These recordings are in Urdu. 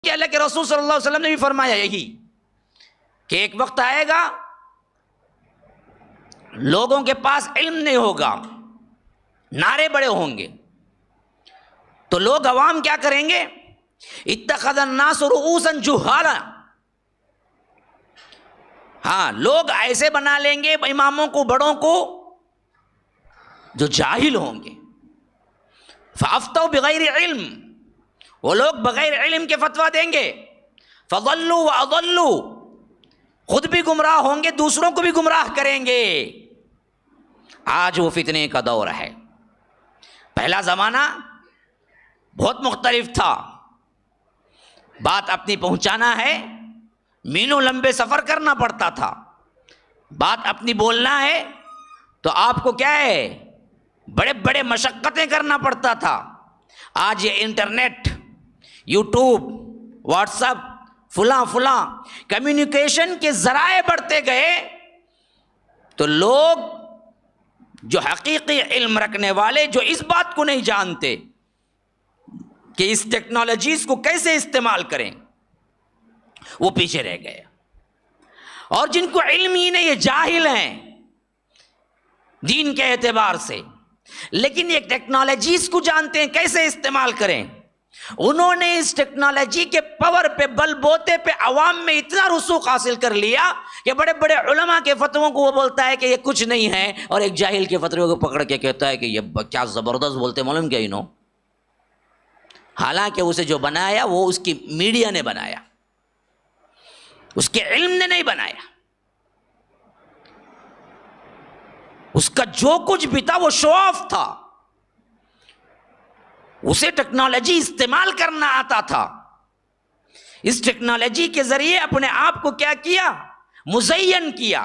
کہ اللہ کے رسول صلی اللہ علیہ وسلم نے بھی فرمایا یہی کہ ایک وقت آئے گا لوگوں کے پاس علم نہیں ہوگا، نعرے بڑے ہوں گے، تو لوگ عوام کیا کریں گے؟ اتخذ الناس رؤوسا جہالا، ہاں لوگ ایسے بنا لیں گے اماموں کو، بڑوں کو، جو جاہل ہوں گے۔ فافتوا بغیر علم، وہ لوگ بغیر علم کے فتویٰ دیں گے۔ فضلوا واضلوا، خود بھی گمراہ ہوں گے، دوسروں کو بھی گمراہ کریں گے۔ آج وہ فتنے کا دور ہے۔ پہلا زمانہ بہت مختلف تھا، بات اپنی پہنچانا ہے میلوں لمبے سفر کرنا پڑتا تھا، بات اپنی بولنا ہے تو آپ کو کیا ہے، بڑے بڑے مشقتیں کرنا پڑتا تھا۔ آج یہ انٹرنیٹ، یوٹیوب، واٹس ایپ، فلاں کمیونیکیشن کے ذرائع بڑھتے گئے تو لوگ جو حقیقی علم رکھنے والے، جو اس بات کو نہیں جانتے کہ اس ٹیکنالوجیز کو کیسے استعمال کریں، وہ پیچھے رہ گئے۔ اور جن کو علم ہی نہیں، یہ جاہل ہیں دین کے اعتبار سے، لیکن یہ ٹیکنالوجیز کو جانتے ہیں کیسے استعمال کریں۔ انہوں نے اس ٹیکنالوجی کے پاور پہ، بل بوتے پہ عوام میں اتنا رسوخ حاصل کر لیا کہ بڑے بڑے علماء کے فتووں کو وہ بولتا ہے کہ یہ کچھ نہیں ہے، اور ایک جاہل کے فتوے کو پکڑ کے کہتا ہے کہ یہ کیا زبردست بولتے، معلوم کیا انہوں، حالانکہ اسے جو بنایا وہ اس کی میڈیا نے بنایا، اس کے علم نے نہیں بنایا۔ اس کا جو کچھ بھی تھا وہ شو آف تھا، اسے ٹیکنالوجی استعمال کرنا آتا تھا۔ اس ٹیکنالوجی کے ذریعے اپنے آپ کو کیا کیا، مزین کیا،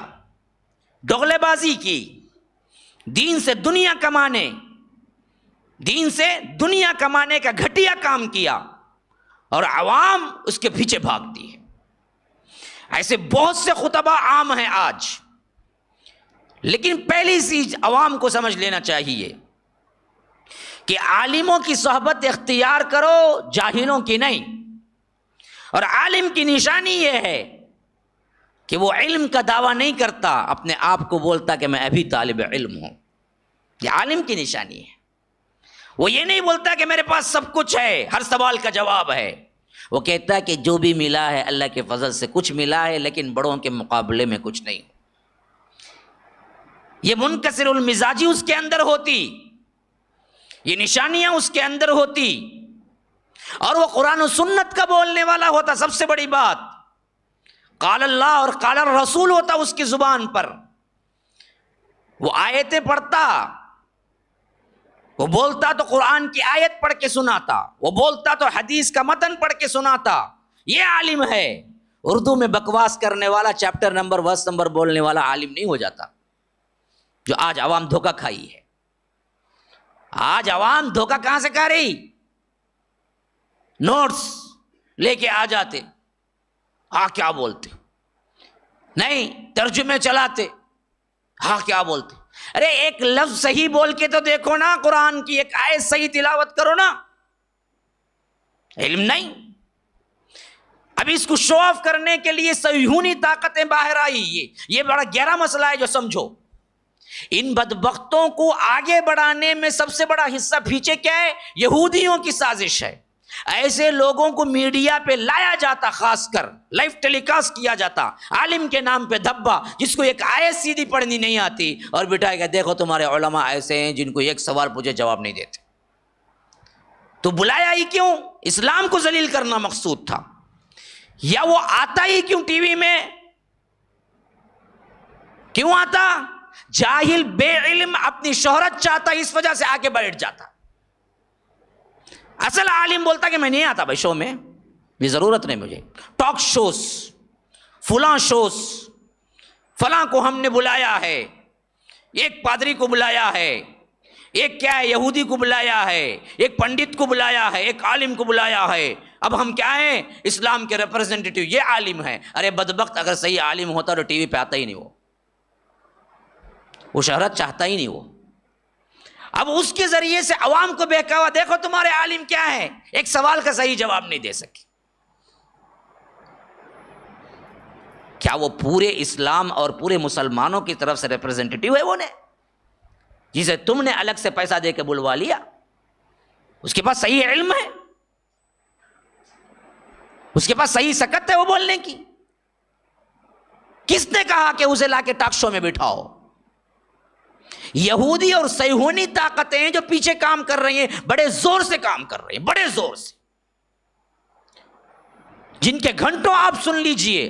دوغلے بازی کی، دین سے دنیا کمانے کا گھٹیا کام کیا، اور عوام اس کے پیچھے بھاگتی ہے۔ ایسے بہت سے خطبہ عام ہیں آج، لیکن پہلی چیز عوام کو سمجھ لینا چاہیے کہ عالموں کی صحبت اختیار کرو، جاہلوں کی نہیں۔ اور عالم کی نشانی یہ ہے کہ وہ علم کا دعویٰ نہیں کرتا، اپنے آپ کو بولتا کہ میں ابھی طالب علم ہوں، یہ عالم کی نشانی ہے۔ وہ یہ نہیں بولتا کہ میرے پاس سب کچھ ہے، ہر سوال کا جواب ہے، وہ کہتا ہے کہ جو بھی ملا ہے اللہ کے فضل سے کچھ ملا ہے، لیکن بڑوں کے مقابلے میں کچھ نہیں۔ یہ منکسر المزاجی اس کے اندر ہوتی، یہ نشانیاں اس کے اندر ہوتی، اور وہ قرآن و سنت کا بولنے والا ہوتا۔ سب سے بڑی بات قال اللہ اور قال الرسول ہوتا اس کی زبان پر، وہ آیتیں پڑھتا، وہ بولتا تو قرآن کی آیت پڑھ کے سناتا، وہ بولتا تو حدیث کا متن پڑھ کے سناتا۔ یہ عالم ہے۔ اردو میں بکواس کرنے والا، چیپٹر نمبر ورس نمبر بولنے والا عالم نہیں ہو جاتا، جو آج عوام دھوکہ کھائی ہے۔ آج عوام دھوکہ کہاں سے کھا رہی؟ نوٹس لے کے آ جاتے، ہاں کیا بولتے، نہیں ترجمے چلاتے، ہاں کیا بولتے۔ ارے ایک لفظ صحیح بول کے تو دیکھو نا، قرآن کی ایک آیت صحیح تلاوت کرو نا۔ علم نہیں، ابھی اس کو شو آف کرنے کے لیے صہیونی طاقتیں باہر آئی۔ یہ بڑا گہرا مسئلہ ہے جو سمجھو۔ ان بدبختوں کو آگے بڑھانے میں سب سے بڑا حصہ پیچھے کیا ہے؟ یہودیوں کی سازش ہے۔ ایسے لوگوں کو میڈیا پہ لایا جاتا، خاص کر لائیو ٹیلی کاسٹ کیا جاتا، عالم کے نام پہ دھبا، جس کو ایک آیت سیدھی پڑھنی نہیں آتی، اور بٹھائے گا دیکھو تمہارے علماء ایسے ہیں جن کو ایک سوال پوچھے جواب نہیں دیتے۔ تو بلایا ہی کیوں؟ اسلام کو ذلیل کرنا مقصود تھا، یا وہ آتا ہی کیوں ٹی وی میں؟ کیوں آتا؟ جاہل بے علم اپنی شہرت چاہتا، اس وجہ سے آ کے بیٹھ جاتا۔ اصل عالم بولتا کہ میں نہیں آتا بھائی شو میں، یہ ضرورت نہیں مجھے، ٹاک شوز، فلاں شوز، فلاں کو ہم نے بلایا ہے، ایک پادری کو بلایا ہے، ایک کیا ہے یہودی کو بلایا ہے، ایک پنڈت کو بلایا ہے، ایک عالم کو بلایا ہے۔ اب ہم کیا ہیں؟ اسلام کے ریپرزنٹیٹیو، یہ عالم ہے۔ ارے بدبخت، اگر صحیح عالم ہوتا تو ٹی وی پہ آتا ہی نہیں، وہ شہرت چاہتا ہی نہیں۔ وہ اب اس کے ذریعے سے عوام کو بہکاوا، دیکھو تمہارے عالم کیا ہے، ایک سوال کا صحیح جواب نہیں دے سکے۔ کیا وہ پورے اسلام اور پورے مسلمانوں کی طرف سے ریپرزینٹیٹیو ہے وہ نے، جسے تم نے الگ سے پیسہ دے کے بلوا لیا؟ اس کے پاس صحیح علم ہے، اس کے پاس صحیح سکت ہے وہ بولنے کی؟ کس نے کہا کہ اسے لا کے ٹاک شو میں بٹھاؤ؟ یہودی اور صہیونی طاقتیں جو پیچھے کام کر رہی ہیں، بڑے زور سے کام کر رہی ہیں، بڑے زور سے، جن کے گھنٹوں آپ سن لیجئے،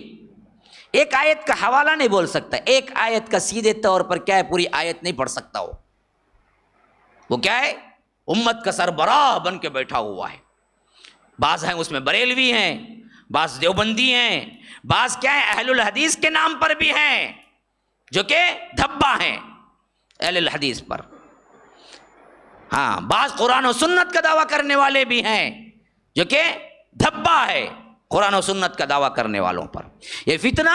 ایک آیت کا حوالہ نہیں بول سکتا، ایک آیت کا سیدھے طور پر کیا ہے، پوری آیت نہیں پڑھ سکتا وہ کیا ہے، امت کا سربراہ بن کے بیٹھا ہوا ہے۔ بعض ہیں اس میں بریلوی ہیں، بعض دیوبندی ہیں، بعض کیا ہے اہل الحدیث کے نام پر بھی ہیں، جو کہ دھبا ہیں اہل الحدیث پر، ہاں بعض قرآن و سنت کا دعویٰ کرنے والے بھی ہیں، جو کہ دھبا ہے قرآن و سنت کا دعویٰ کرنے والوں پر۔ یہ فتنہ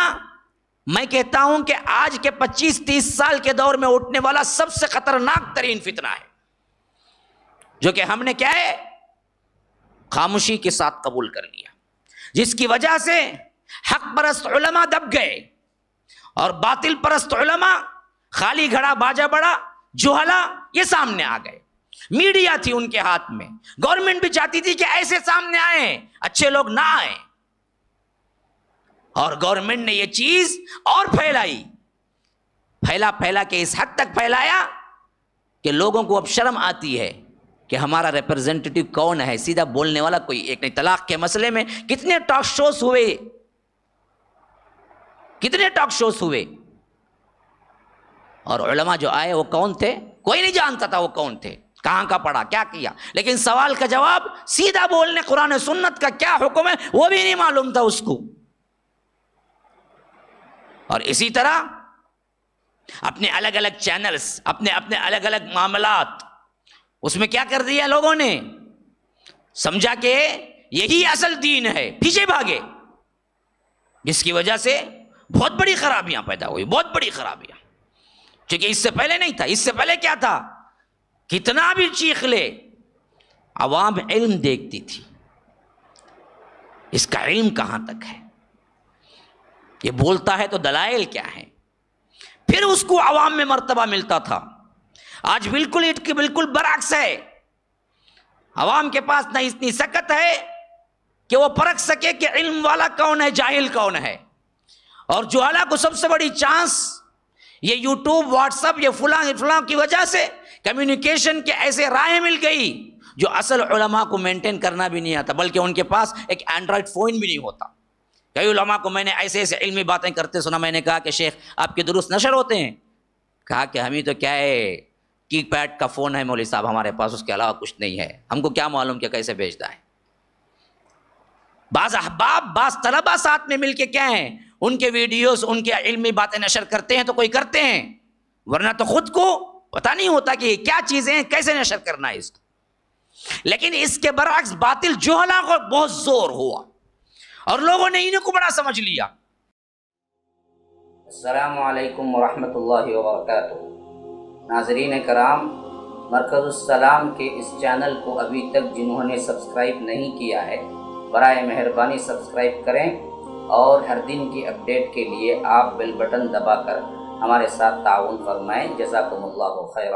میں کہتا ہوں کہ آج کے 25-30 سال کے دور میں اٹھنے والا سب سے خطرناک ترین فتنہ ہے، جو کہ ہم نے کیا ہے خاموشی کے ساتھ قبول کر لیا، جس کی وجہ سے حق پرست علماء دب گئے اور باطل پرست علماء، خالی گھڑا باجا بڑا جوہلا، یہ سامنے آ گئے۔ میڈیا تھی ان کے ہاتھ میں، گورنمنٹ بھی چاہتی تھی کہ ایسے سامنے آئیں، اچھے لوگ نہ آئیں، اور گورنمنٹ نے یہ چیز اور پھیلائی، پھیلا کے اس حد تک پھیلایا کہ لوگوں کو اب شرم آتی ہے کہ ہمارا ریپرزینٹیٹیو کون ہے، سیدھا بولنے والا کوئی ایک نہیں۔ طلاق کے مسئلے میں کتنے ٹاک شوز ہوئے، کتنے ٹاک شوز ہوئے، اور علماء جو آئے وہ کون تھے، کوئی نہیں جانتا تھا وہ کون تھے، کہاں کا پڑھا، کیا کیا، لیکن سوال کا جواب سیدھا بولنے، قرآن و سنت کا کیا حکم ہے وہ بھی نہیں معلوم تھا اس کو۔ اور اسی طرح اپنے الگ الگ چینلز، اپنے الگ الگ معاملات، اس میں کیا کر دیا لوگوں نے، سمجھا کہ یہی اصل دین ہے، پیچھے بھاگے، جس کی وجہ سے بہت بڑی خرابیاں پیدا ہوئی، بہت بڑی خرابیاں، کیونکہ اس سے پہلے نہیں تھا۔ اس سے پہلے کیا تھا، کتنا بھی چیخ لے عوام علم دیکھتی تھی، اس کا علم کہاں تک ہے، یہ بولتا ہے تو دلائل کیا ہیں، پھر اس کو عوام میں مرتبہ ملتا تھا۔ آج بالکل برعکس ہے، عوام کے پاس نہ اتنی سکت ہے کہ وہ پرکھ سکے کہ علم والا کون ہے، جاہل کون ہے، اور جہالہ کو سب سے بڑی چانس یہ یوٹیوب، واٹس ایپ، یہ فلاں کی وجہ سے کمیونیکیشن کے ایسے رائے مل گئی جو اصل علماء کو مینٹین کرنا بھی نہیں آتا، بلکہ ان کے پاس ایک اینڈرائڈ فون بھی نہیں ہوتا۔ کئی علماء کو میں نے ایسے علمی باتیں کرتے سنا، میں نے کہا کہ شیخ آپ کے دروس نشر ہوتے ہیں؟ کہا کہ ہمیں تو کیا ہے کی پیڈ کا فون ہے مولوی صاحب ہمارے پاس، اس کے علاوہ کچھ نہیں ہے، ہم کو کیا معلوم کہ کیسے بھیجتا ہے۔ بعض احباب، بعض طلبہ ساتھ میں مل کے کیا ہیں، ان کے ویڈیوز، ان کے علمی باتیں نشر کرتے ہیں تو کوئی کرتے ہیں، ورنہ تو خود کو پتہ نہیں ہوتا کہ یہ کیا چیزیں ہیں، کیسے نشر کرنا ہے اس کو۔ لیکن اس کے برعکس باطل جوہلا کو بہت زور ہوا اور لوگوں نے انہیں کو بڑا سمجھ لیا۔ السلام علیکم ورحمۃ اللہ وبرکاتہ۔ ناظرین کرام، مرکز السلام کے اس چینل کو ابھی تک جنہوں نے سبسکرائب نہیں کیا ہے، برائے مہربانی سبسکرائب کریں، اور ہر دن کی اپڈیٹ کے لیے آپ بیل بٹن دبا کر ہمارے ساتھ تعاون فرمائیں۔ جزاکم اللہ خیرا۔